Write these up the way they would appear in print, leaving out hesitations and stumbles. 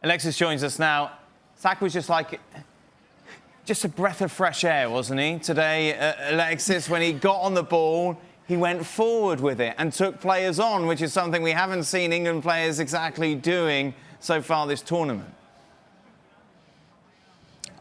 Alexis joins us now. Saka was just a breath of fresh air, wasn't he? Today, Alexis, when he got on the ball, he went forward with it and took players on, which is something we haven't seen England players exactly doing so far this tournament.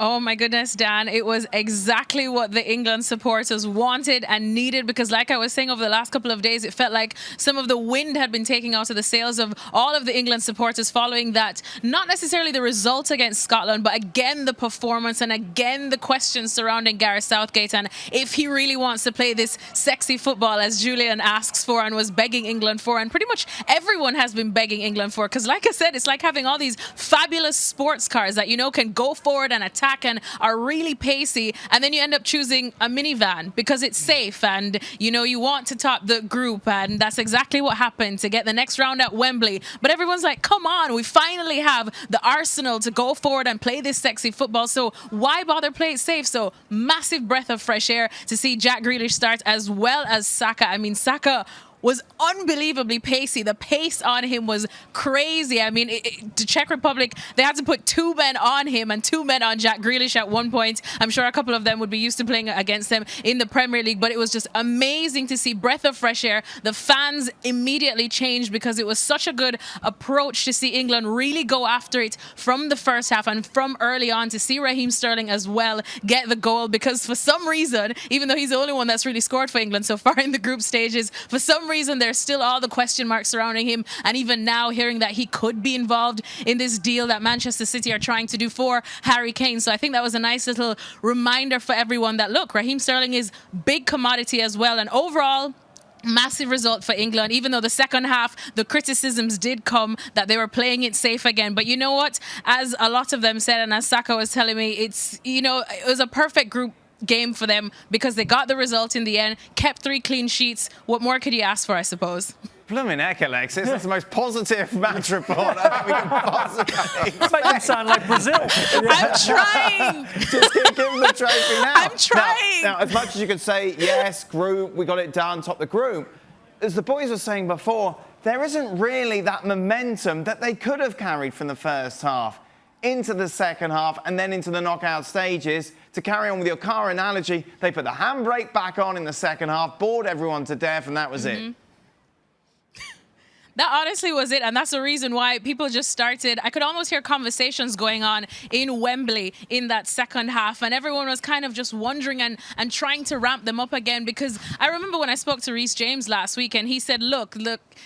Oh my goodness, Dan. It was exactly what the England supporters wanted and needed, because like I was saying, over the last couple of days, it felt like some of the wind had been taken out of the sails of all of the England supporters following that, not necessarily the result against Scotland, but again, the performance and again, the questions surrounding Gareth Southgate and if he really wants to play this sexy football as Julian asks for and was begging England for, and pretty much everyone has been begging England for, because like I said, it's like having all these fabulous sports cars that, you know, can go forward and attack and are really pacey, and then you end up choosing a minivan because it's safe and, you know, you want to top the group, and that's exactly what happened to get the next round at Wembley. But everyone's like, come on, we finally have the arsenal to go forward and play this sexy football, so why bother play it safe? So massive breath of fresh air to see Jack Grealish start, as well as Saka. I mean, Saka was unbelievably pacey. The pace on him was crazy. I mean, the Czech Republic, they had to put 2 men on him and 2 men on Jack Grealish at one point. I'm sure a couple of them would be used to playing against him in the Premier League, but it was just amazing to see. Breath of fresh air. The fans immediately changed because it was such a good approach to see England really go after it from the first half and from early on, to see Raheem Sterling as well get the goal, because for some reason, even though he's the only one that's really scored for England so far in the group stages, for some reason there's still all the question marks surrounding him, and even now hearing that he could be involved in this deal that Manchester City are trying to do for Harry Kane. So I think that was a nice little reminder for everyone that, look, Raheem Sterling is big commodity as well. And overall, massive result for England, even though the second half, the criticisms did come that they were playing it safe again. But you know what? As a lot of them said, and as Saka was telling me, it's, you know, it was a perfect group game for them because they got the result in the end, kept 3 clean sheets. What more could you ask for, I suppose? Blooming heck, Alexis. That's the most positive match report I think we can possibly. It's making them sound like Brazil. I'm trying. Just give them the trophy now. I'm trying. Now, as much as you could say, yes, group, we got it done, top the group, as the boys were saying before, there isn't really that momentum that they could have carried from the first half into the second half and then into the knockout stages. To carry on with your car analogy, they put the handbrake back on in the second half, bored everyone to death, and that was it. That honestly was it, and that's the reason why people just started. I could almost hear conversations going on in Wembley in that second half, and everyone was kind of just wondering and trying to ramp them up again, because I remember when I spoke to Reece James last week, and he said, look,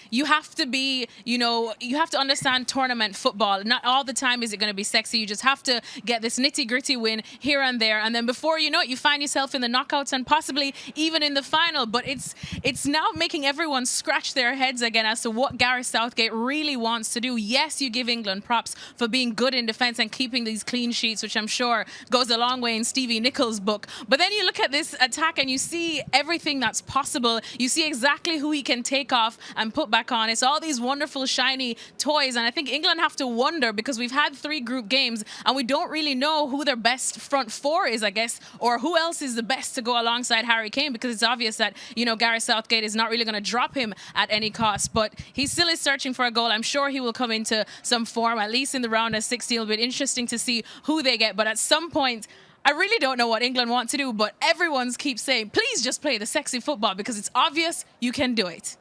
you have to be, you know, you have to understand tournament football. Not all the time is it going to be sexy. You just have to get this nitty-gritty win here and there, and then before you know it, you find yourself in the knockouts and possibly even in the final. But it's now making everyone scratch their heads again as to what Gareth Southgate really wants to do. Yes, you give England props for being good in defence and keeping these clean sheets, which I'm sure goes a long way in Stevie Nicol' book. But then you look at this attack and you see everything that's possible. You see exactly who he can take off and put back on. It's all these wonderful, shiny toys. And I think England have to wonder, because we've had 3 group games and we don't really know who their best front 4 is, I guess, or who else is the best to go alongside Harry Kane, because it's obvious that, you know, Gareth Southgate is not really going to drop him at any cost. But he still is searching for a goal. I'm sure he will come into some form, at least in the round of 16. It'll be interesting to see who they get. But at some point, I really don't know what England want to do, but everyone's keeps saying, please just play the sexy football, because it's obvious you can do it.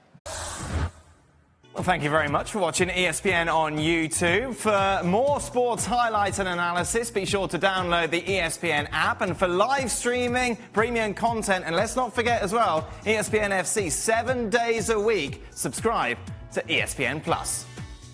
Well, thank you very much for watching ESPN on YouTube. For more sports highlights and analysis, be sure to download the ESPN app. And for live streaming, premium content, and let's not forget as well, ESPN FC 7 days a week. Subscribe to ESPN Plus.